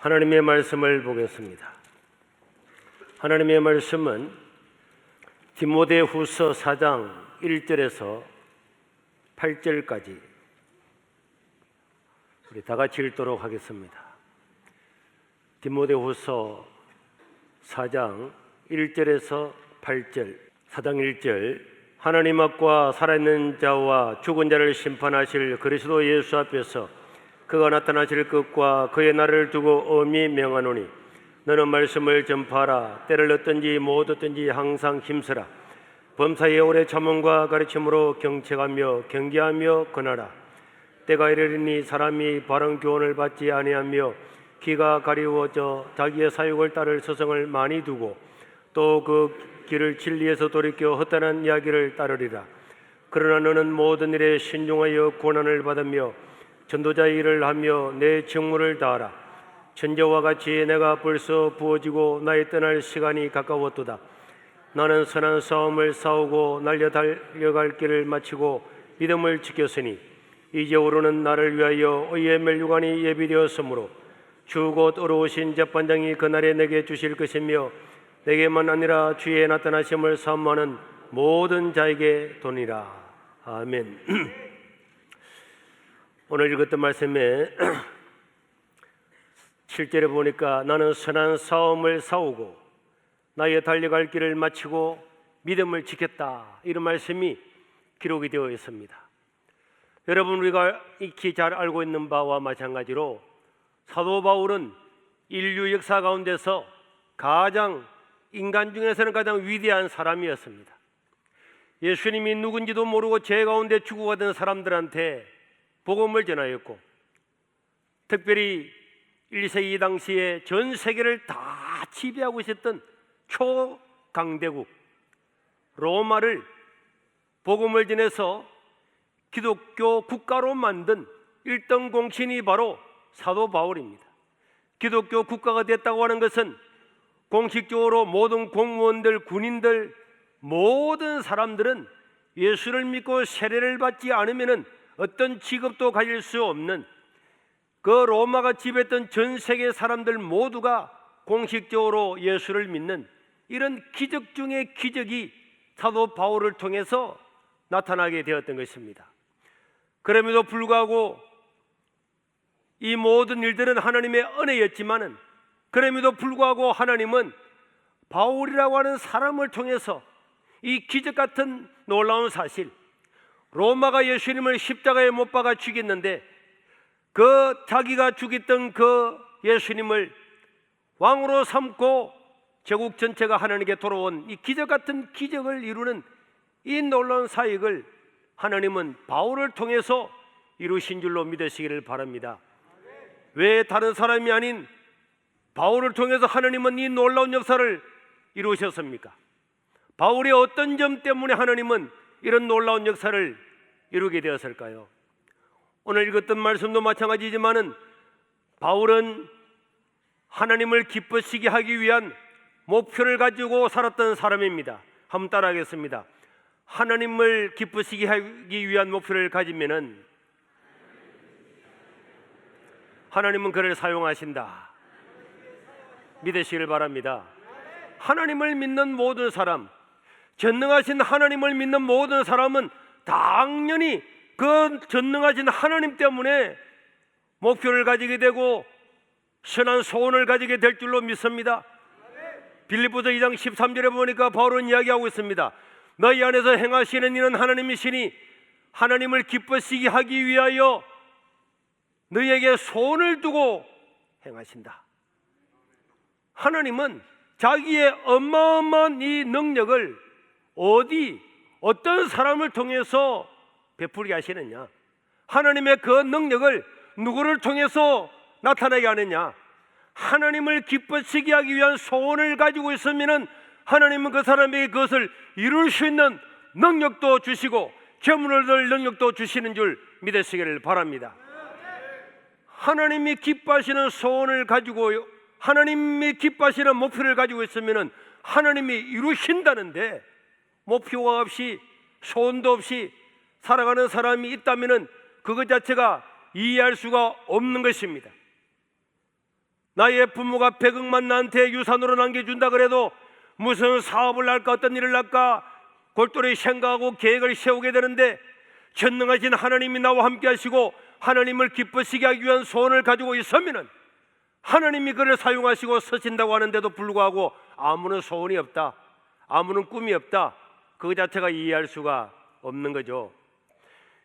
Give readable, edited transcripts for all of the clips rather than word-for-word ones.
하나님의 말씀을 보겠습니다. 하나님의 말씀은 디모데후서 4장 1절에서 8절까지 우리 다 같이 읽도록 하겠습니다. 디모데후서 4장 1절에서 8절. 4장 1절. 하나님 앞과 살아있는 자와 죽은 자를 심판하실 그리스도 예수 앞에서 그가 나타나실 것과 그의 날을 두고 엄히 명하노니 너는 말씀을 전파하라. 때를 얻든지 못 얻든지 항상 힘쓰라. 범사에 오래 참음과 가르침으로 경책하며 경계하며 권하라. 때가 이르리니 사람이 바른 교훈을 받지 아니하며 귀가 가리워져 자기의 사욕을 따를 서성을 많이 두고 또 그 길을 진리에서 돌이켜 헛되는 이야기를 따르리라. 그러나 너는 모든 일에 신중하여 고난을 받으며 전도자의 일을 하며 내 직무를 다하라. 천재와 같이 내가 벌써 부어지고 나의 떠날 시간이 가까웠도다. 나는 선한 싸움을 싸우고 달려갈 길을 마치고 믿음을 지켰으니 이제 오르는 나를 위하여 의의 멸류관이 예비되었으므로 주 곧 어려우신 재판장이 그날에 내게 주실 것이며 내게만 아니라 주의 나타나심을 사모하는 모든 자에게 도니라. 아멘. 오늘 읽었던 말씀에 7절에 보니까 나는 선한 싸움을 싸우고 나의 달려갈 길을 마치고 믿음을 지켰다, 이런 말씀이 기록이 되어 있습니다. 여러분, 우리가 익히 잘 알고 있는 바와 마찬가지로 사도 바울은 인류 역사 가운데서 인간 중에서는 가장 위대한 사람이었습니다. 예수님이 누군지도 모르고 죄 가운데 죽어가던 사람들한테 복음을 전하였고, 특별히 1세기 당시에 전 세계를 다 지배하고 있었던 초강대국 로마를 복음을 전해서 기독교 국가로 만든 1등 공신이 바로 사도 바울입니다. 기독교 국가가 됐다고 하는 것은 공식적으로 모든 공무원들, 군인들, 모든 사람들은 예수를 믿고 세례를 받지 않으면 어떤 직업도 가질 수 없는, 그 로마가 지배했던 전 세계 사람들 모두가 공식적으로 예수를 믿는 이런 기적 중의 기적이 사도 바울을 통해서 나타나게 되었던 것입니다. 그럼에도 불구하고 이 모든 일들은 하나님의 은혜였지만은, 그럼에도 불구하고 하나님은 바울이라고 하는 사람을 통해서 이 기적 같은 놀라운 사실, 로마가 예수님을 십자가에 못 박아 죽였는데 그 자기가 죽였던 그 예수님을 왕으로 삼고 제국 전체가 하나님께 돌아온 이 기적 같은 기적을 이루는 이 놀라운 사역을 하나님은 바울을 통해서 이루신 줄로 믿으시기를 바랍니다. 왜 다른 사람이 아닌 바울을 통해서 하나님은 이 놀라운 역사를 이루셨습니까? 바울의 어떤 점 때문에 하나님은 이런 놀라운 역사를 이루게 되었을까요? 오늘 읽었던 말씀도 마찬가지지만은 바울은 하나님을 기쁘시게 하기 위한 목표를 가지고 살았던 사람입니다. 한번 따라하겠습니다. 하나님을 기쁘시게 하기 위한 목표를 가지면은 하나님은 그를 사용하신다. 믿으시길 바랍니다. 하나님을 믿는 모든 사람, 전능하신 하나님을 믿는 모든 사람은 당연히 그 전능하신 하나님 때문에 목표를 가지게 되고 선한 소원을 가지게 될 줄로 믿습니다. 빌립보서 2장 13절에 보니까 바울은 이야기하고 있습니다. 너희 안에서 행하시는 이는 하나님이시니 하나님을 기쁘시게 하기 위하여 너희에게 소원을 두고 행하신다. 하나님은 자기의 어마어마한 이 능력을 어떤 사람을 통해서 베풀게 하시느냐? 하나님의 그 능력을 누구를 통해서 나타나게 하느냐? 하나님을 기쁘시게 하기 위한 소원을 가지고 있으면 하나님은 그 사람에게 그것을 이룰 수 있는 능력도 주시고 재물을 얻을 능력도 주시는 줄 믿으시기를 바랍니다. 하나님이 기뻐하시는 소원을 가지고, 하나님이 기뻐하시는 목표를 가지고 있으면 하나님이 이루신다는데, 목표가 없이 소원도 없이 살아가는 사람이 있다면 그것 자체가 이해할 수가 없는 것입니다. 나의 부모가 100억만 나한테 유산으로 남겨준다 그래도 무슨 사업을 할까 어떤 일을 할까 골똘히 생각하고 계획을 세우게 되는데, 전능하신 하나님이 나와 함께 하시고 하나님을 기쁘시게 하기 위한 소원을 가지고 있으면 하나님이 그를 사용하시고 쓰신다고 하는데도 불구하고 아무런 소원이 없다, 아무런 꿈이 없다, 그 자체가 이해할 수가 없는 거죠.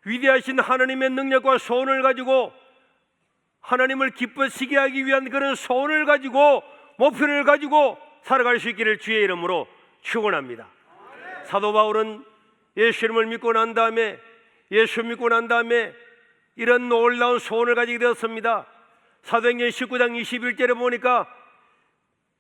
위대하신 하나님의 능력과 소원을 가지고 하나님을 기쁘시게 하기 위한 그런 소원을 가지고 목표를 가지고 살아갈 수 있기를 주의 이름으로 축원합니다. 사도 바울은 예수님을 믿고 난 다음에 이런 놀라운 소원을 가지게 되었습니다. 사도행전 19장 21절에 보니까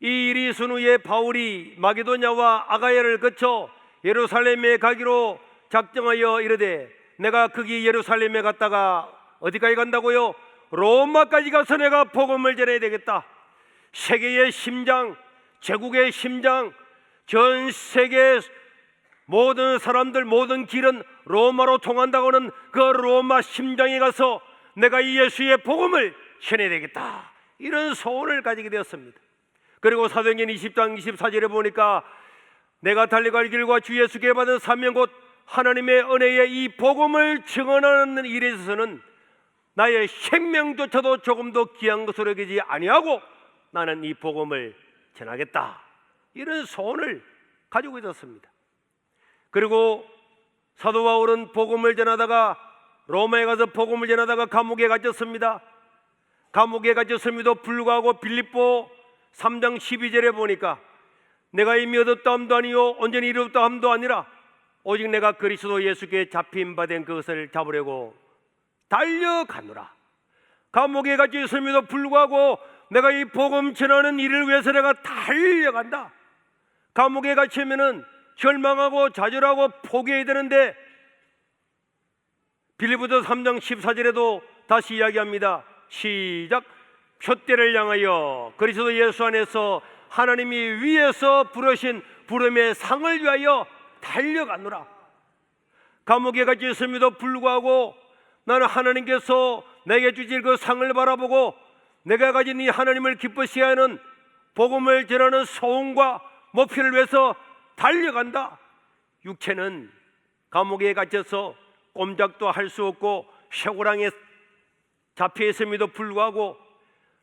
이 일이 있은 후에 바울이 마게도냐와 아가야를 거쳐 예루살렘에 가기로 작정하여 이르되, 내가 거기 예루살렘에 갔다가 어디까지 간다고요? 로마까지 가서 내가 복음을 전해야 되겠다. 세계의 심장, 제국의 심장, 전 세계 모든 사람들, 모든 길은 로마로 통한다고 하는 그 로마 심장에 가서 내가 이 예수의 복음을 전해야 되겠다, 이런 소원을 가지게 되었습니다. 그리고 사도행전 20장 24절에 보니까 내가 달려갈 길과 주 예수께 받은 사명 곧 하나님의 은혜의 이 복음을 증언하는 일에 있어서는 나의 생명조차도 조금도 귀한 것으로 여기지 아니하고 나는 이 복음을 전하겠다, 이런 소원을 가지고 있었습니다. 그리고 사도 바울은 복음을 전하다가 로마에 가서 복음을 전하다가 감옥에 갇혔습니다. 감옥에 갇혔음에도 불구하고 빌립보 3장 12절에 보니까 내가 이미 얻었다 함도 아니요 온전히 이루었다 함도 아니라 오직 내가 그리스도 예수께 잡힌 바 된 그것을 잡으려고 달려가노라. 감옥에 갇혀 있음에도 불구하고 내가 이 복음 전하는 일을 위해서 내가 달려간다. 감옥에 갇히면은 절망하고 좌절하고 포기해야 되는데 빌립보서 3장 14절에도 다시 이야기합니다. 시작. 표대를 향하여 그리스도 예수 안에서 하나님이 위에서 부르신 부름의 상을 위하여 달려가노라. 감옥에 갇혀 있음에도 불구하고 나는 하나님께서 내게 주실 그 상을 바라보고 내가 가진 이 하나님을 기쁘시게 하는 복음을 전하는 소원과 목표를 위해서 달려간다. 육체는 감옥에 갇혀서 꼼짝도 할 수 없고 쇠고랑에 잡혀 있음에도 불구하고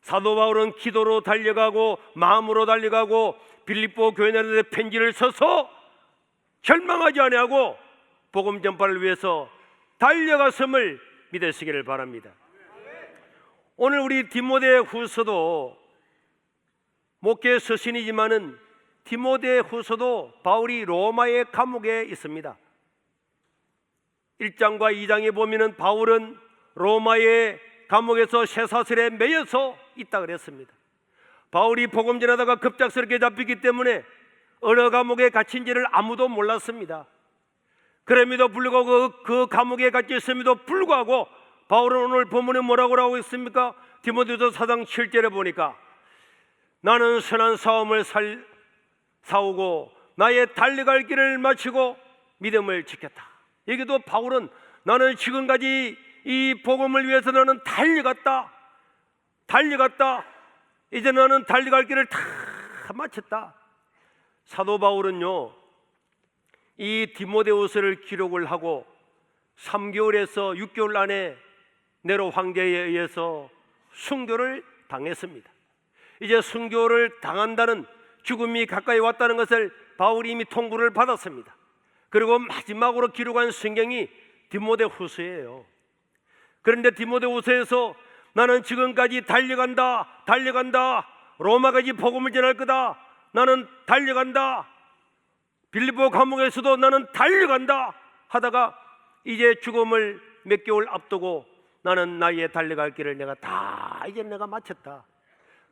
사도 바울은 기도로 달려가고 마음으로 달려가고 빌립보 교회들의 편지를 써서 절망하지 아니하고 복음 전파를 위해서 달려갔음을 믿으시기를 바랍니다. 오늘 우리 디모데 후서도 목회 서신이지만은 디모데 후서도 바울이 로마의 감옥에 있습니다. 1장과 2장에 보면은 바울은 로마의 감옥에서 쇠사슬에 매여서 있다 그랬습니다. 바울이 복음 전하다가 급작스럽게 잡히기 때문에 어느 감옥에 갇힌지를 아무도 몰랐습니다. 그럼에도 불구하고 그 감옥에 갇혀 있음에도 불구하고 바울은 오늘 본문에 뭐라고 하고 있습니까? 디모데후서 4장 7절에 보니까 나는 선한 싸움을 싸우고 나의 달려갈 길을 마치고 믿음을 지켰다. 여기도 바울은 나는 지금까지 이 복음을 위해서 나는 달려갔다. 이제 나는 달려갈 길을 다 마쳤다. 사도 바울은요, 이 디모데후서를 기록을 하고 3개월에서 6개월 안에 네로 황제에 의해서 순교를 당했습니다. 이제 순교를 당한다는, 죽음이 가까이 왔다는 것을 바울이 이미 통보를 받았습니다. 그리고 마지막으로 기록한 성경이 디모데후서예요. 그런데 디모데후서에서 나는 지금까지 달려간다, 로마까지 복음을 전할 거다, 나는 달려간다, 빌립보 감옥에서도 나는 달려간다 하다가 이제 죽음을 몇 개월 앞두고 나는 나의 달려갈 길을 내가 다 이제 내가 마쳤다.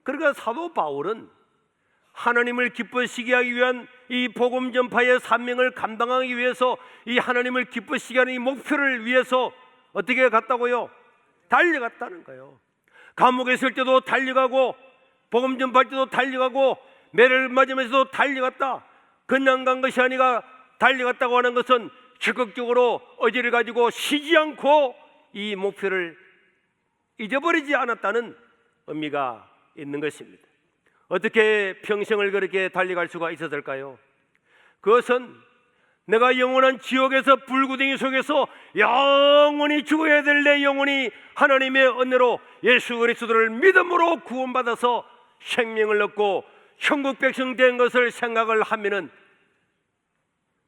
그러니까 사도 바울은 하나님을 기쁘시게 하기 위한 이 복음 전파의 사명을 감당하기 위해서 이 하나님을 기쁘시게 하는 이 목표를 위해서 어떻게 갔다고요? 달려갔다는 거예요. 감옥에 있을 때도 달려가고 복음 전파할 때도 달려가고 매를 맞으면서도 달려갔다. 그냥 간 것이 아니라 달려갔다고 하는 것은 적극적으로 의지를 가지고 쉬지 않고 이 목표를 잊어버리지 않았다는 의미가 있는 것입니다. 어떻게 평생을 그렇게 달려갈 수가 있었을까요? 그것은 내가 영원한 지옥에서 불구덩이 속에서 영원히 죽어야 될 내 영혼이 하나님의 은혜로 예수 그리스도를 믿음으로 구원받아서 생명을 얻고 천국 백성 된 것을 생각을 하면은,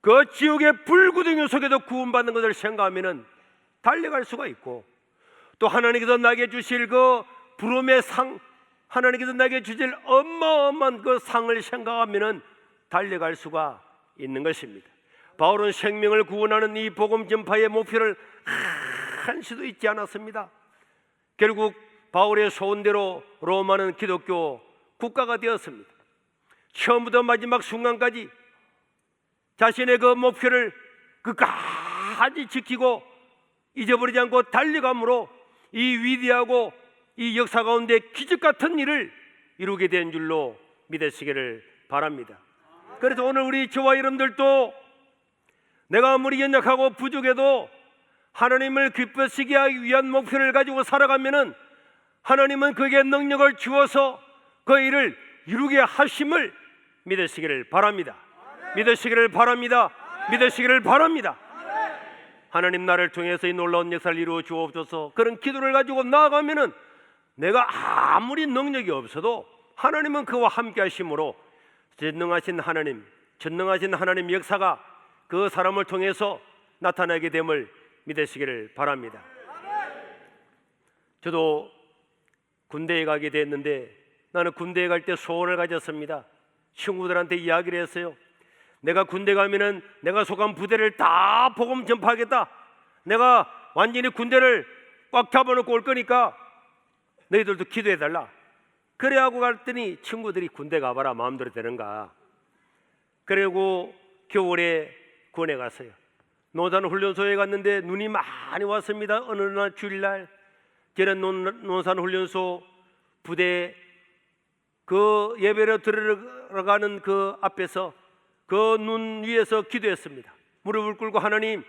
그 지옥의 불구덩이 속에도 구원받는 것을 생각하면은 달려갈 수가 있고, 또 하나님께서 나에게 주실 그 부름의 상, 하나님께서 나에게 주실 어마어마한 그 상을 생각하면은 달려갈 수가 있는 것입니다. 바울은 생명을 구원하는 이 복음 전파의 목표를 한시도 잊지 않았습니다. 결국 바울의 소원대로 로마는 기독교 국가가 되었습니다. 처음부터 마지막 순간까지 자신의 그 목표를 끝까지 지키고 잊어버리지 않고 달려감으로 이 위대하고 이 역사 가운데 기적 같은 일을 이루게 된 줄로 믿으시기를 바랍니다. 그래서 오늘 우리 저와 여러분들도 내가 아무리 연약하고 부족해도 하나님을 기쁘시게 하기 위한 목표를 가지고 살아가면은 하나님은 그에게 능력을 주어서 그 일을 이루게 하심을 믿으시기를 바랍니다. 믿으시기를 바랍니다. 믿으시기를 바랍니다. 하나님 나를 통해서 이 놀라운 역사를 이루어 주옵소서. 그런 기도를 가지고 나아가면은 내가 아무리 능력이 없어도 하나님은 그와 함께 하심으로 전능하신 하나님 역사가 그 사람을 통해서 나타나게 됨을 믿으시기를 바랍니다. 저도 군대에 가게 됐는데 나는 군대에 갈 때 소원을 가졌습니다. 친구들한테 이야기를 했어요. 내가 군대 가면은 내가 속한 부대를 다 복음 전파하겠다. 내가 완전히 군대를 꽉 잡아놓고 올 거니까 너희들도 기도해달라. 그래 하고 갔더니 친구들이 군대 가봐라 마음대로 되는가. 그리고 겨울에 군에 갔어요. 논산훈련소에 갔는데 눈이 많이 왔습니다. 어느 날 주일날 저는 논산훈련소 부대 그 예배로 들어가는 그 앞에서 그 눈 위에서 기도했습니다. 무릎을 꿇고 하나님,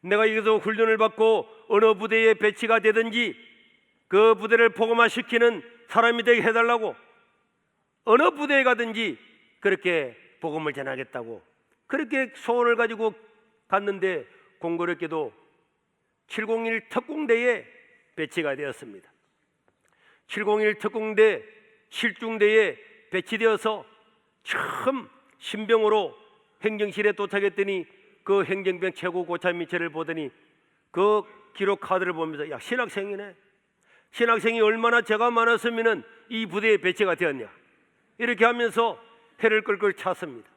내가 여기서 훈련을 받고 어느 부대에 배치가 되든지 그 부대를 복음화시키는 사람이 되게 해달라고, 어느 부대에 가든지 그렇게 복음을 전하겠다고 그렇게 소원을 가지고 갔는데 공교롭게도 701 특공대에 배치가 되었습니다. 701 특공대 실중대에 배치되어서 처음 신병으로 행정실에 도착했더니 그 행정병 최고 고참이 저를 보더니 그 기록 카드를 보면서 야, 신학생이네. 신학생이 얼마나 죄가 많았으면 이 부대에 배치가 되었냐. 이렇게 하면서 해를 끌끌 찼습니다.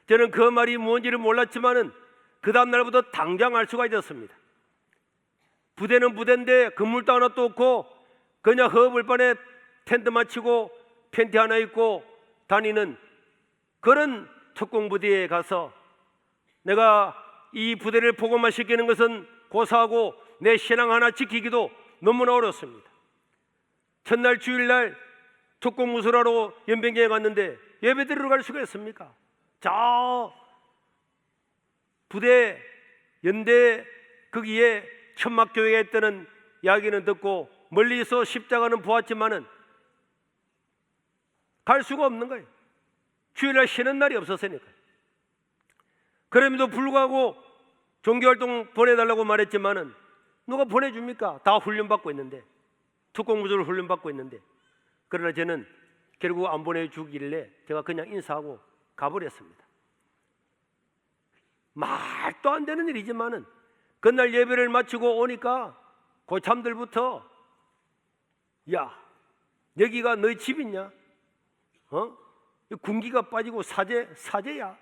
저는 그 말이 뭔지를 몰랐지만은 그 다음 날부터 당장 알 수가 있었습니다. 부대는 부대인데 건물도 하나도 없고 그냥 허벌판에 텐트만 치고 팬티 하나 입고 다니는 그런 특공부대에 가서 내가 이 부대를 복음화시키는 것은 고사하고 내 신앙 하나 지키기도 너무나 어렵습니다. 첫날 주일날 특공무술하러 연병장에 갔는데 예배 드리러 갈 수가 있습니까? 저 부대 연대 거기에 천막교회가 있다는 이야기는 듣고 멀리서 십자가는 보았지만은 갈 수가 없는 거예요. 주일날 쉬는 날이 없었으니까. 그럼에도 불구하고 종교활동 보내달라고 말했지만은 누가 보내줍니까? 다 훈련받고 있는데, 특공무술 훈련받고 있는데. 그러나 저는 결국 안 보내주길래 제가 그냥 인사하고 가버렸습니다. 말도 안 되는 일이지만은 그날 예배를 마치고 오니까 고참들부터 야, 여기가 너희 집이냐? 군기가 빠지고 사제야.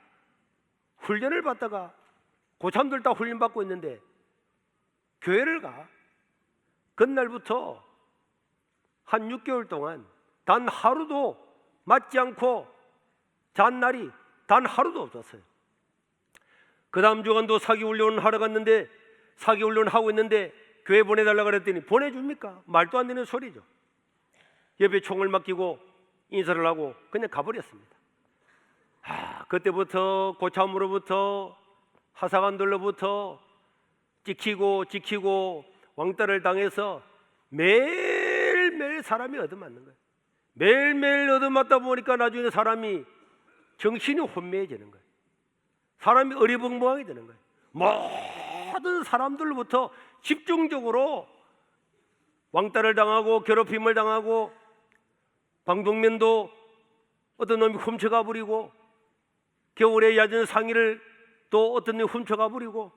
훈련을 받다가 고참들 다 훈련 받고 있는데 교회를 가. 그날부터 한 6개월 동안 단 하루도 맞지 않고 잔 날이 단 하루도 없었어요. 그 다음 주간도 사기훈련 하러 갔는데 사기훈련 하고 있는데 교회 보내달라고 그랬더니 보내줍니까? 말도 안 되는 소리죠. 예배 총을 맡기고 인사를 하고 그냥 가버렸습니다. 그때부터 고참으로부터 하사관들로부터 지키고 왕따를 당해서 매일매일 사람이 얻어맞는 거예요. 매일매일 얻어맞다 보니까 나중에 사람이 정신이 혼미해지는 거예요. 사람이 어리벙벙하게 되는 거예요. 모든 사람들로부터 집중적으로 왕따를 당하고 괴롭힘을 당하고, 방독면도 어떤 놈이 훔쳐가 버리고, 겨울에 야전 상의를 또 어떤 놈이 훔쳐가 버리고,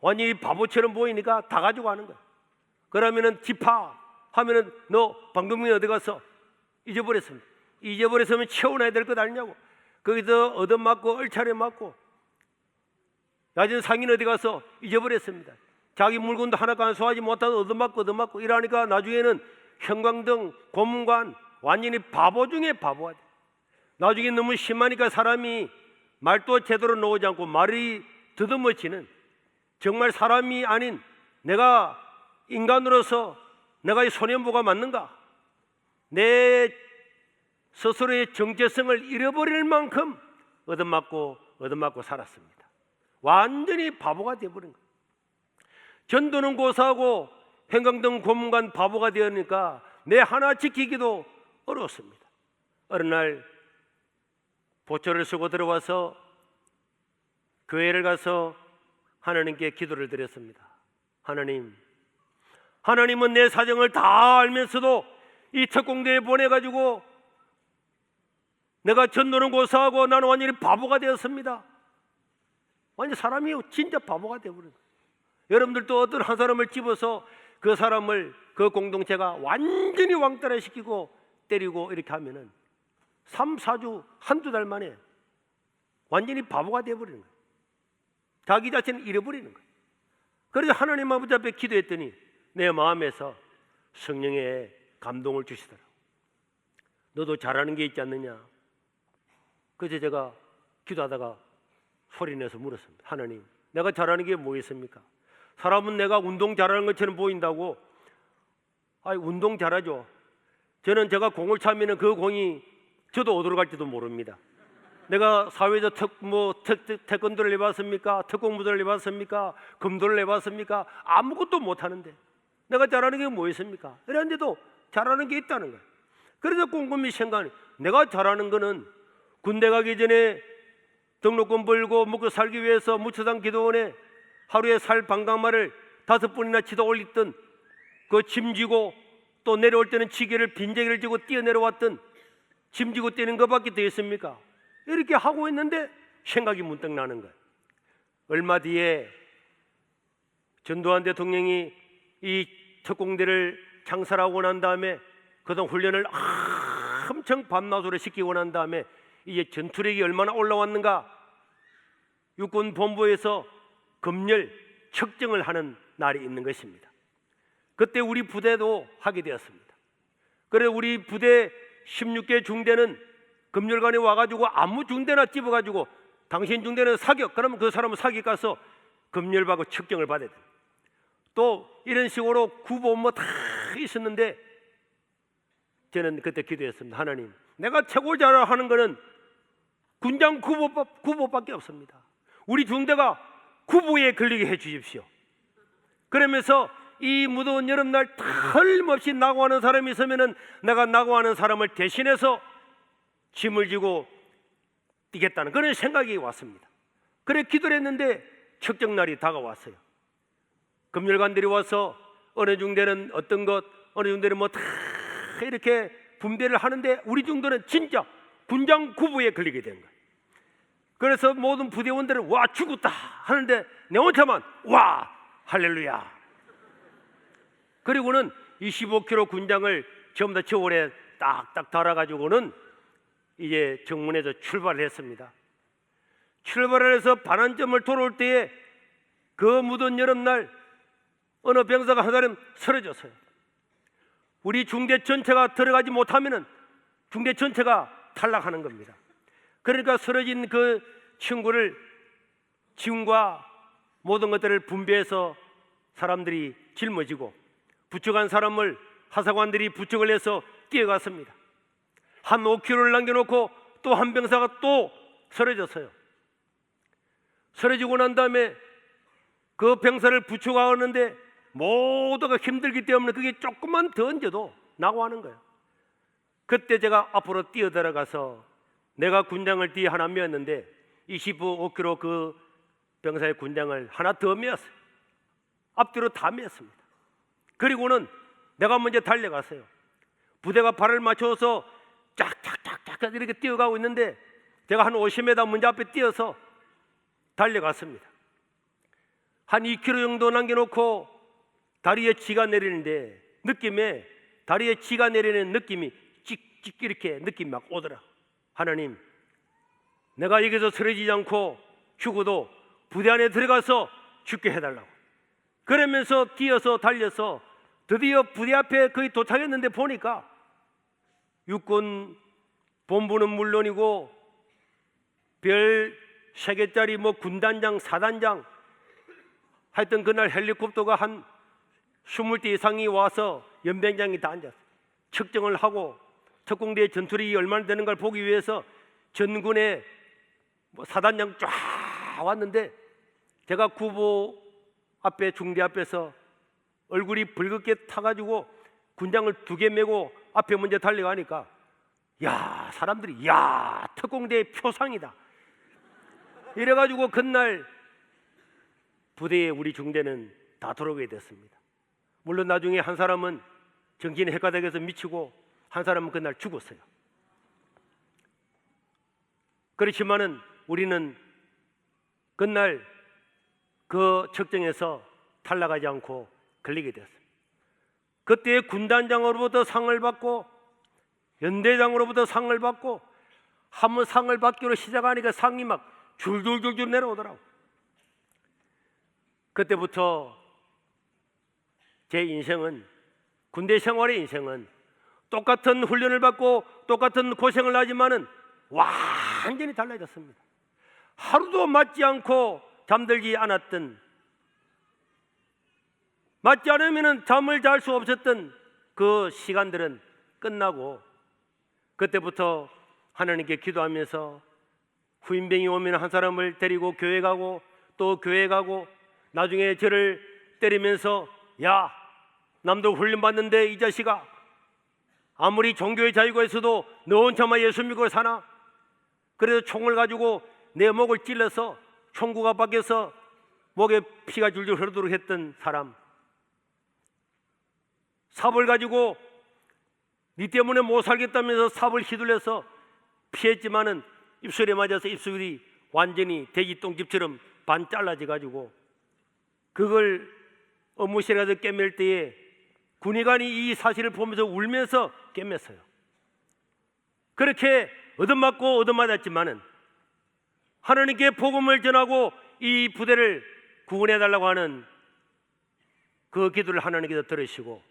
완전히 바보처럼 보이니까 다 가지고 가는 거야. 그러면은 집화 하면은 너 방독면 어디 갔어? 잊어버렸습니다. 잊어버렸으면 채워놔야 될 것 아니냐고. 거기서 얻어맞고 얼차려 맞고, 야전 상의는 어디 가서 잊어버렸습니다. 자기 물건도 하나 간수하지 못하고 얻어맞고 이러니까 나중에는 형광등, 고문관, 완전히 바보 중에 바보가 돼. 나중에 너무 심하니까 사람이 말도 제대로 나오지 않고 말이 더듬어지는, 정말 사람이 아닌 내가 인간으로서 내가 이 소년보가 맞는가, 내 스스로의 정체성을 잃어버릴 만큼 얻어맞고 살았습니다. 완전히 바보가 되어버린 거예요. 전도는 고사하고 형광등 고문관 바보가 되었으니까 내 하나 지키기도 어려웠습니다. 어느 날 보초를 쓰고 들어와서 교회를 가서 하나님께 기도를 드렸습니다. 하나님은 내 사정을 다 알면서도 이 특공대에 보내가지고 내가 전도는 고사하고 나는 완전히 바보가 되었습니다. 완전 사람이 진짜 바보가 되어버린 거예요. 여러분들도 어떤 한 사람을 집어서 그 사람을, 그 공동체가 완전히 왕따를 시키고 때리고 이렇게 하면은 3, 4주, 한두 달 만에 완전히 바보가 되어버리는 거예요. 자기 자신을 잃어버리는 거예요. 그래서 하나님 아버지 앞에 기도했더니 내 마음에서 성령의 감동을 주시더라고요. 너도 잘하는 게 있지 않느냐. 그래서 제가 기도하다가 소리내서 물었습니다. 하나님, 내가 잘하는 게 뭐 있습니까? 사람은 내가 운동 잘하는 것처럼 보인다고. 아니, 운동 잘하죠. 제가 공을 차면 그 공이 저도 어디로 갈지도 모릅니다. 내가 사회에서 태권도를 해봤습니까? 특공부대를 해봤습니까? 검도를 해봤습니까? 아무것도 못하는데 내가 잘하는 게 뭐 있습니까? 이랬는데도 잘하는 게 있다는 거예요. 그래서 꼼꼼히 생각해, 내가 잘하는 거는 군대 가기 전에 등록금 벌고 먹고 살기 위해서 무초상 기도원에 하루에 살 방강마를 5번이나 치다 올렸던, 그 짐지고 또 내려올 때는 지게를, 빈재기를 지고 뛰어내려왔던, 짐지고 뛰는 것밖에 더 있습니까? 이렇게 하고 있는데 생각이 문득 나는 거예요. 얼마 뒤에 전두환 대통령이 이 특공대를 창설하고 난 다음에 그동안 훈련을 엄청 밤낮으로 시키고 난 다음에 이제 전투력이 얼마나 올라왔는가, 육군 본부에서 검열 측정을 하는 날이 있는 것입니다. 그때 우리 부대도 하게 되었습니다. 그래서 우리 부대 16개 중대는 검열관에 와가지고 아무 중대나 집어가지고 당신 중대는 사격, 그러면 그 사람은 사격 가서 검열받고 측정을 받아야 돼요. 또 이런 식으로 구보 다 있었는데 저는 그때 기도했습니다. 하나님, 내가 최고 잘하는 거는 군장 구보밖에 없습니다. 우리 중대가 구보에 걸리게 해 주십시오. 그러면서 이 무더운 여름날 털림없이 낙오하는 사람이 있으면은 내가 낙오하는 사람을 대신해서 짐을 지고 뛰겠다는 그런 생각이 왔습니다. 그래 기도를 했는데 측정날이 다가왔어요. 검열관들이 와서 어느 중대는 어떤 것, 어느 중대는 다 이렇게 분배를 하는데 우리 중대는 진짜 군장 구보에 걸리게 된 거예요. 그래서 모든 부대원들은 와 죽었다 하는데 내 혼자만 와 할렐루야. 그리고는 25kg 군장을 전부 다 저울에 딱딱 달아가지고는 이제 정문에서 출발을 했습니다. 출발을 해서 반환점을 돌아올 때에 그 무더운 여름날 어느 병사가 한 사람 쓰러졌어요. 우리 중대 전체가 들어가지 못하면은 중대 전체가 탈락하는 겁니다. 그러니까 쓰러진 그 친구를 짐과 모든 것들을 분배해서 사람들이 짊어지고 부축한 사람을 하사관들이 부축을 해서 뛰어갔습니다. 한 5km를 남겨놓고 또 한 병사가 또 쓰러졌어요. 쓰러지고 난 다음에 그 병사를 부축하는데 모두가 힘들기 때문에 그게 조금만 더 얹어도 나고 하는 거예요. 그때 제가 앞으로 뛰어들어가서 내가 군장을 뒤에 하나 메었는데 25kg 그 병사의 군장을 하나 더 메었어요. 앞뒤로 다 메었습니다. 그리고는 내가 먼저 달려갔어요. 부대가 발을 맞춰서 쫙쫙쫙쫙 이렇게 뛰어가고 있는데 제가 한 50m 먼저 앞에 뛰어서 달려갔습니다. 한 2km 정도 남겨놓고 다리에 지가 내리는데 다리에 지가 내리는 느낌이 찍찍 이렇게 느낌이 막 오더라. 하나님, 내가 여기서 쓰러지지 않고 죽어도 부대 안에 들어가서 죽게 해달라고. 그러면서 뛰어서 달려서 드디어 부대 앞에 거의 도착했는데 보니까 육군 본부는 물론이고 별 3개짜리 뭐 군단장, 사단장 하여튼 그날 헬리콥터가 한 20대 이상이 와서 연병장이 다 앉았어요. 측정을 하고 특공대의 전투력이 얼마나 되는 걸 보기 위해서 전군의 사단장 쫙 왔는데 제가 구보 앞에 중대 앞에서 얼굴이 붉게 타가지고 군장을 2개 메고 앞에 먼저 달려가니까 야, 사람들이 야, 특공대의 표상이다 이래가지고 그날 부대에 우리 중대는 다 들어오게 됐습니다. 물론 나중에 한 사람은 정신이 헷가닥해서 미치고 한 사람은 그날 죽었어요. 그렇지만은 우리는 그날 그 측정에서 탈락하지 않고 걸리게 됐습니다. 그때 군단장으로부터 상을 받고 연대장으로부터 상을 받고 한번 상을 받기로 시작하니까 상이 막 줄줄줄줄 내려오더라고. 그때부터 제 인생은, 군대 생활의 인생은 똑같은 훈련을 받고 똑같은 고생을 하지만은 완전히 달라졌습니다. 하루도 맞지 않고 잠들지 않았던, 맞지 않으면 잠을 잘 수 없었던 그 시간들은 끝나고 그때부터 하나님께 기도하면서 후임병이 오면 한 사람을 데리고 교회 가고 또 교회 가고 나중에 저를 때리면서 야, 남도 훈련 받는데 이 자식아, 아무리 종교의 자유가 있어도 너 혼자만 예수 믿고 사나? 그래서 총을 가지고 내 목을 찔러서 총구가 밖에서 목에 피가 줄줄 흐르도록 했던 사람, 삽을 가지고 네 때문에 못 살겠다면서 삽을 휘둘려서 피했지만은 입술에 맞아서 입술이 완전히 돼지 똥집처럼 반 잘라져 가지고 그걸 업무실에 가서 깨맬 때에 군의관이 이 사실을 보면서 울면서 깨맸어요. 그렇게 얻어맞고 얻어맞았지만은 하나님께 복음을 전하고 이 부대를 구원해달라고 하는 그 기도를 하나님께서 들으시고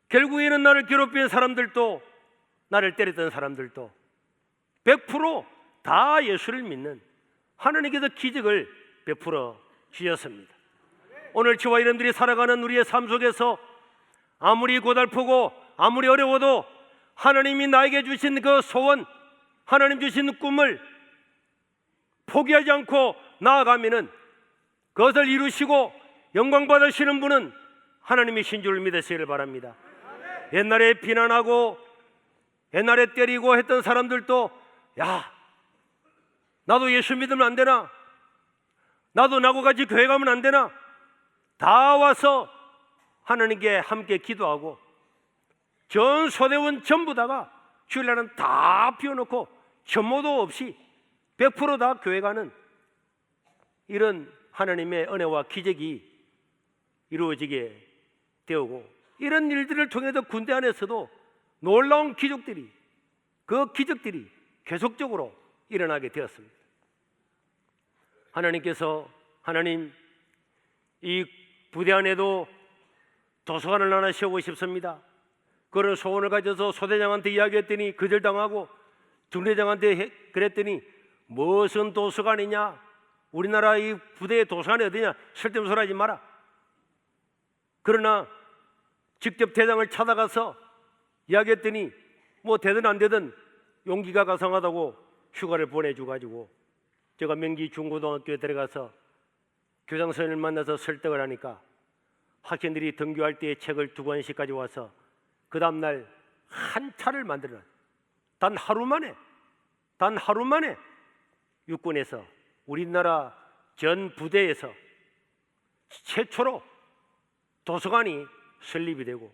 결국에는 나를 괴롭힌 사람들도 나를 때렸던 사람들도 100% 예수를 믿는 하나님께서 기적을 베풀어 주셨습니다. 오늘 저와 여러분들이 살아가는 우리의 삶 속에서 아무리 고달프고 아무리 어려워도 하나님이 나에게 주신 그 소원, 하나님 주신 꿈을 포기하지 않고 나아가면은 그것을 이루시고 영광 받으시는 분은 하나님이신 줄 믿으시기를 바랍니다. 옛날에 비난하고 옛날에 때리고 했던 사람들도 야, 나도 예수 믿으면 안 되나? 나도 나하고 같이 교회 가면 안 되나? 다 와서 하나님께 함께 기도하고 전 소대원 전부 다가 주일날은 다 비워놓고 혐오도 없이 100%다 교회 가는 이런 하나님의 은혜와 기적이 이루어지게 되고 이런 일들을 통해서 군대 안에서도 놀라운 기적들이 그 기적들이 계속적으로 일어나게 되었습니다. 하나님 이 부대 안에도 도서관을 하나 세우고 싶습니다. 그런 소원을 가져서 소대장한테 이야기했더니 거절당하고 중대장한테 그랬더니 무슨 도서관이냐, 우리나라 이 부대의 도서관이 어디냐, 쓸데없는 소리 하지 마라. 그러나 직접 대장을 찾아가서 이야기했더니 뭐 되든 안 되든 용기가 가상하다고 휴가를 보내줘가지고 제가 명기 중고등학교에 들어가서 교장 선생님을 만나서 설득을 하니까 학생들이 등교할 때 책을 2권씩 가져와서 그 다음날 한 차를 만들어 단 하루 만에 육군에서 우리나라 전 부대에서 최초로 도서관이 설립이 되고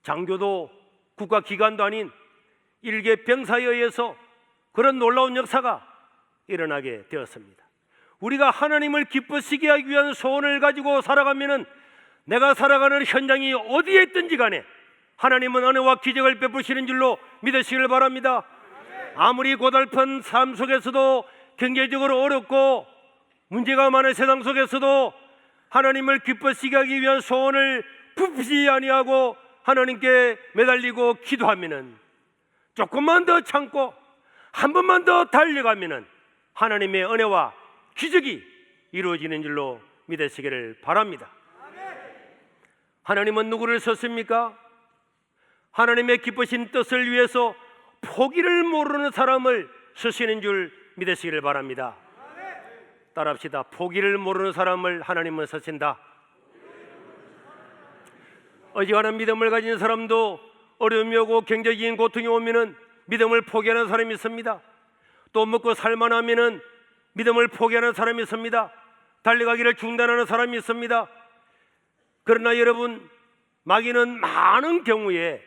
장교도 국가기관도 아닌 일개 병사에 의해서 그런 놀라운 역사가 일어나게 되었습니다. 우리가 하나님을 기쁘시게 하기 위한 소원을 가지고 살아가면은 내가 살아가는 현장이 어디에 있든지 간에 하나님은 은혜와 기적을 베푸시는 줄로 믿으시길 바랍니다. 아무리 고달픈 삶 속에서도 경제적으로 어렵고 문제가 많은 세상 속에서도 하나님을 기쁘시게 하기 위한 소원을 부피지 아니하고 하나님께 매달리고 기도하면은 조금만 더 참고 한 번만 더 달려가면은 하나님의 은혜와 기적이 이루어지는 줄로 믿으시기를 바랍니다. 하나님은 누구를 썼습니까? 하나님의 기쁘신 뜻을 위해서 포기를 모르는 사람을 쓰시는 줄 믿으시기를 바랍니다. 따라합시다. 포기를 모르는 사람을 하나님은 쓰신다. 어지간한 믿음을 가진 사람도 어려움이 오고 경제적인 고통이 오면은 믿음을 포기하는 사람이 있습니다. 또 먹고 살만하면은 믿음을 포기하는 사람이 있습니다. 달려가기를 중단하는 사람이 있습니다. 그러나 여러분, 마귀는 많은 경우에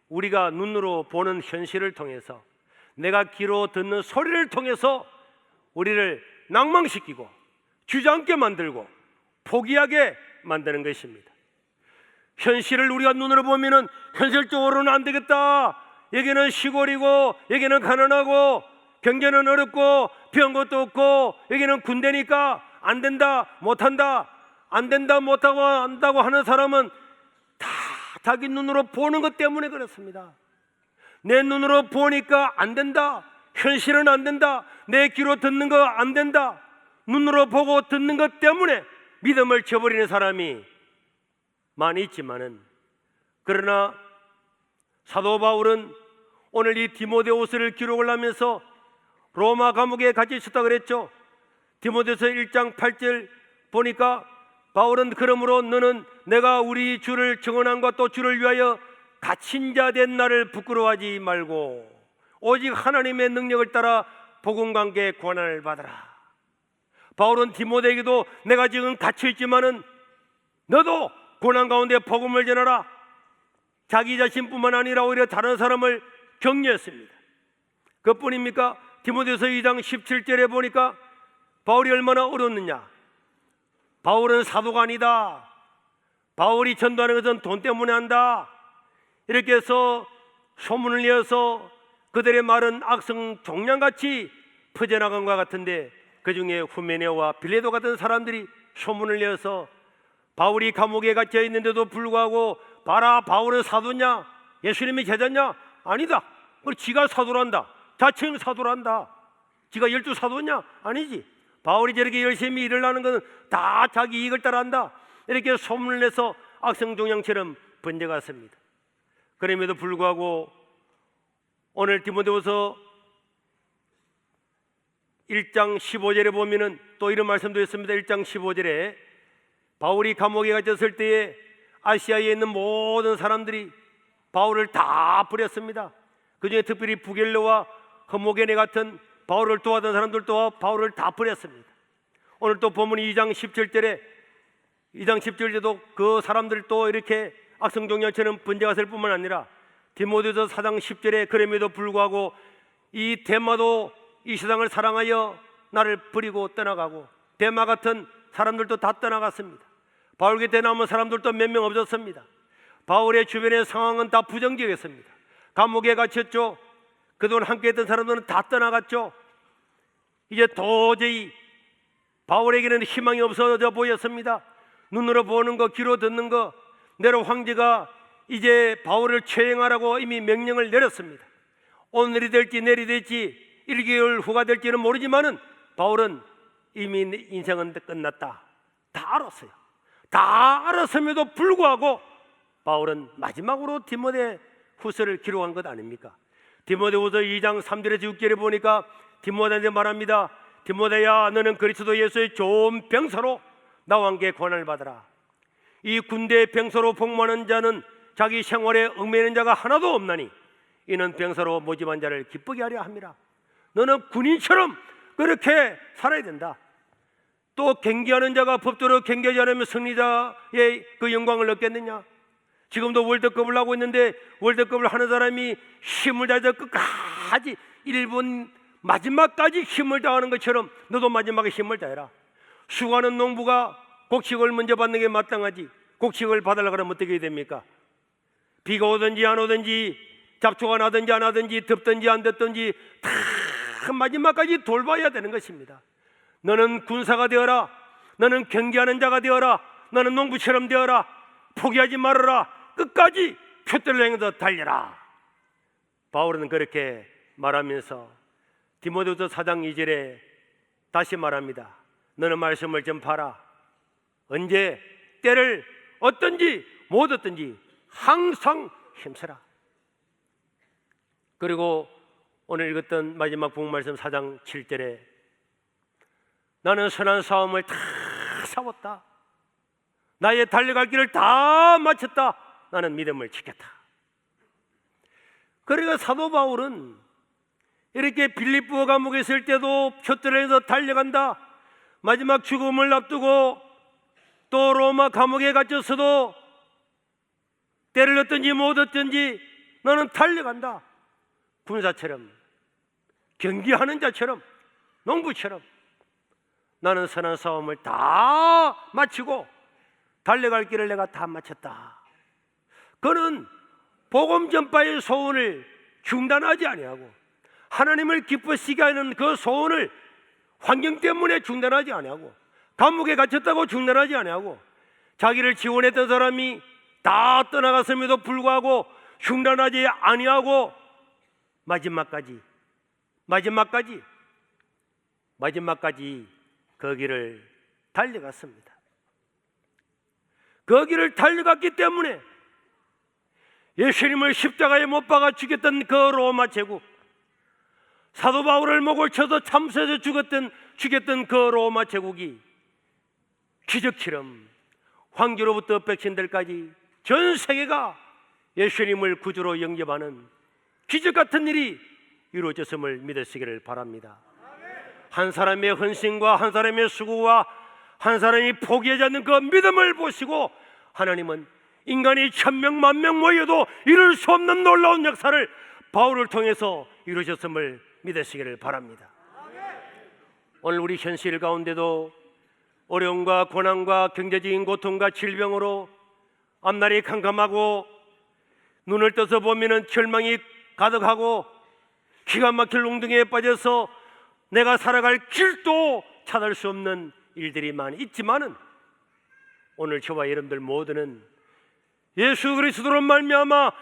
우리가 눈으로 보는 현실을 통해서 내가 귀로 듣는 소리를 통해서 우리를 낭망시키고 주저앉게 만들고 포기하게 만드는 것입니다. 현실을 우리가 눈으로 보면은 현실적으로는 안 되겠다, 여기는 시골이고 여기는 가난하고 경제는 어렵고 병 것도 없고 여기는 군대니까 안 된다, 못한다, 안 된다, 못하고 한다고 하는 사람은 다 자기 눈으로 보는 것 때문에 그렇습니다. 내 눈으로 보니까 안 된다, 현실은 안 된다, 내 귀로 듣는 거 안 된다, 눈으로 보고 듣는 것 때문에 믿음을 저버리는 사람이 많이 있지만은, 그러나 사도 바울은 오늘 이 디모데후서를 기록을 하면서 로마 감옥에 갇혀 있었다 그랬죠. 디모데후서 1장 8절 보니까 바울은 그러므로 너는 내가 우리 주를 증언함과 또 주를 위하여 갇힌 자 된 나를 부끄러워하지 말고 오직 하나님의 능력을 따라 복음관계에 고난을 받아라. 바울은 디모데에게도 내가 지금 갇혀 있지만은 너도 고난 가운데 복음을 전하라, 자기 자신뿐만 아니라 오히려 다른 사람을 격려했습니다. 그뿐입니까? 디모데후서 2장 17절에 보니까 바울이 얼마나 어려웠느냐. 바울은 사도가 아니다, 바울이 전도하는 것은 돈 때문에 한다, 이렇게 해서 소문을 내어서 그들의 말은 악성 종량같이 퍼져나간 것 같은데, 그 중에 후메네오와 빌레도 같은 사람들이 소문을 내어서 바울이 감옥에 갇혀 있는데도 불구하고 봐라, 바울은 사도냐, 예수님의 제자냐? 아니다. 그걸 지가 사도란다, 자칭 사도란다. 지가 12사도냐? 아니지. 바울이 저렇게 열심히 일을 하는 것은 다 자기 이익을 따라한다, 이렇게 소문을 내서 악성종양처럼 번져갔습니다. 그럼에도 불구하고 오늘 디모데후서 1장 15절에 보면은 또 이런 말씀도 있습니다. 1장 15절에 바울이 감옥에 갇혔을 때에 아시아에 있는 모든 사람들이 바울을 다 버렸습니다. 그 중에 특별히 부겔로와 허모게네 같은 바울을 도와던 사람들도 바울을 다 버렸습니다. 오늘 또 본문 2장 17절에도 그 사람들도 이렇게 악성종양처럼 번져갔을 뿐만 아니라 디모데후서 4장 10절에 그럼에도 불구하고 이 데마도 이 세상을 사랑하여 나를 버리고 떠나가고, 데마 같은 사람들도 다 떠나갔습니다. 바울 곁에 남은 사람들도 몇 명 없었습니다. 바울의 주변의 상황은 다 부정적이었습니다. 감옥에 갇혔죠. 그동안 함께했던 사람들은 다 떠나갔죠. 이제 도저히 바울에게는 희망이 없어져 보였습니다. 눈으로 보는 거, 귀로 듣는 거, 네로 황제가 이제 바울을 처형하라고 이미 명령을 내렸습니다. 오늘이 될지 내일이 될지 1개월 후가 될지는 모르지만은 바울은 이미 인생은 끝났다, 다 알았어요. 다 알았음에도 불구하고 바울은 마지막으로 디모데후서를 기록한 것 아닙니까? 디모데후서 2장 3절에서 6절에 보니까 디모데한테 말합니다. 디모데야, 너는 그리스도 예수의 좋은 병사로 나와 함께 고난을 받아라. 이 군대의 병사로 복무하는 자는 자기 생활에 얽매이는 자가 하나도 없나니 이는 병사로 모집한 자를 기쁘게 하려 함이라. 너는 군인처럼 그렇게 살아야 된다. 또 경기하는 자가 법대로 경기하지 않으면 승리자의 그 영광을 얻겠느냐? 지금도 월드컵을 하고 있는데 월드컵을 하는 사람이 힘을 다해서 끝까지 1분 마지막까지 힘을 다하는 것처럼 너도 마지막에 힘을 다해라. 수고하는 농부가 곡식을 먼저 받는 게 마땅하지, 곡식을 받으려고 하면 어떻게 됩니까? 비가 오든지 안 오든지, 잡초가 나든지 안 나든지, 덥든지 안 덥든지 다 마지막까지 돌봐야 되는 것입니다. 너는 군사가 되어라. 너는 경기하는 자가 되어라. 너는 농부처럼 되어라. 포기하지 말아라. 끝까지 표대를 향해서 달려라. 바울은 그렇게 말하면서 디모데후서 4장 2절에 다시 말합니다. 너는 말씀을 전파하라. 언제 때를 얻든지 못 얻든지 항상 힘쓰라. 그리고 오늘 읽었던 마지막 복음말씀 4장 7절에 나는 선한 싸움을 다 싸웠다. 나의 달려갈 길을 다 마쳤다. 나는 믿음을 지켰다. 그러니까 사도 바울은 이렇게 빌립보 감옥에 있을 때도 표대에서 달려간다. 마지막 죽음을 앞두고 또 로마 감옥에 갇혔어도 때를 얻든지 못 얻든지 너는 달려간다. 군사처럼, 경기하는 자처럼, 농부처럼 나는 선한 싸움을 다 마치고 달려갈 길을 내가 다 마쳤다. 그는 복음 전파의 소원을 중단하지 아니하고 하나님을 기쁘시게 하는 그 소원을 환경 때문에 중단하지 아니하고 감옥에 갇혔다고 중단하지 아니하고 자기를 지원했던 사람이 다 떠나갔음에도 불구하고 중단하지 아니하고 마지막까지 그 길을 달려갔습니다. 그 길을 달려갔기 때문에 예수님을 십자가에 못 박아 죽였던 그 로마 제국, 사도 바울을 목을 쳐서 참수해서 죽였던 그 로마 제국이 기적처럼 황제로부터 백신들까지 전 세계가 예수님을 구주로 영접하는 기적 같은 일이 이루어졌음을 믿으시기를 바랍니다. 한 사람의 헌신과 한 사람의 수고와 한 사람이 포기하지 않는 그 믿음을 보시고 하나님은 인간이 1000명, 10,000명 모여도 이룰 수 없는 놀라운 역사를 바울을 통해서 이루셨음을 믿으시기를 바랍니다. 오늘 우리 현실 가운데도 어려움과 고난과 경제적인 고통과 질병으로 앞날이 캄캄하고 눈을 떠서 보면 절망이 가득하고 기가 막힐 웅덩이에 빠져서 내가 살아갈 길도 찾을 수 없는 일들이 많이 있지만은 오늘 저와 여러분들 모두는 예수 그리스도로 말미암아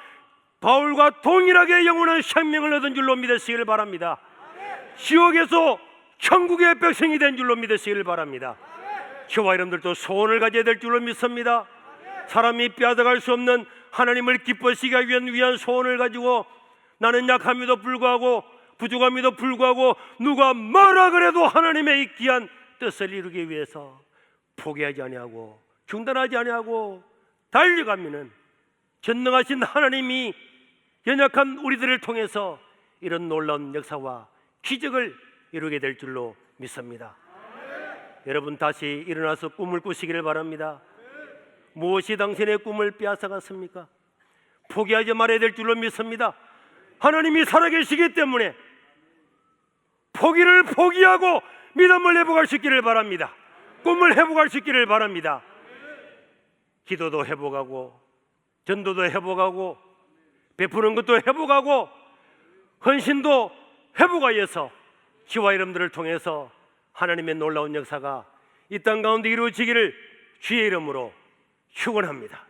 바울과 동일하게 영원한 생명을 얻은 줄로 믿으시기를 바랍니다. 지옥에서 천국의 백성이 된 줄로 믿으시기를 바랍니다. 저와 여러분들도 소원을 가져야 될 줄로 믿습니다. 사람이 빼앗아갈 수 없는 하나님을 기쁘시게 하기 위한 소원을 가지고 나는 약함에도 불구하고 부족함에도 불구하고 누가 뭐라 그래도 하나님의 이 귀한 뜻을 이루기 위해서 포기하지 아니하고 중단하지 아니하고 달려가면은 전능하신 하나님이 연약한 우리들을 통해서 이런 놀라운 역사와 기적을 이루게 될 줄로 믿습니다. 여러분 다시 일어나서 꿈을 꾸시기를 바랍니다. 무엇이 당신의 꿈을 빼앗아갔습니까? 포기하지 말아야 될 줄로 믿습니다. 하나님이 살아계시기 때문에 포기를 포기하고 믿음을 회복할 수 있기를 바랍니다. 꿈을 회복할 수 있기를 바랍니다. 기도도 회복하고 전도도 회복하고 베푸는 것도 회복하고 헌신도 회복하여서 저와 여러분들을 통해서 하나님의 놀라운 역사가 이 땅 가운데 이루어지기를 주의 이름으로 축원합니다.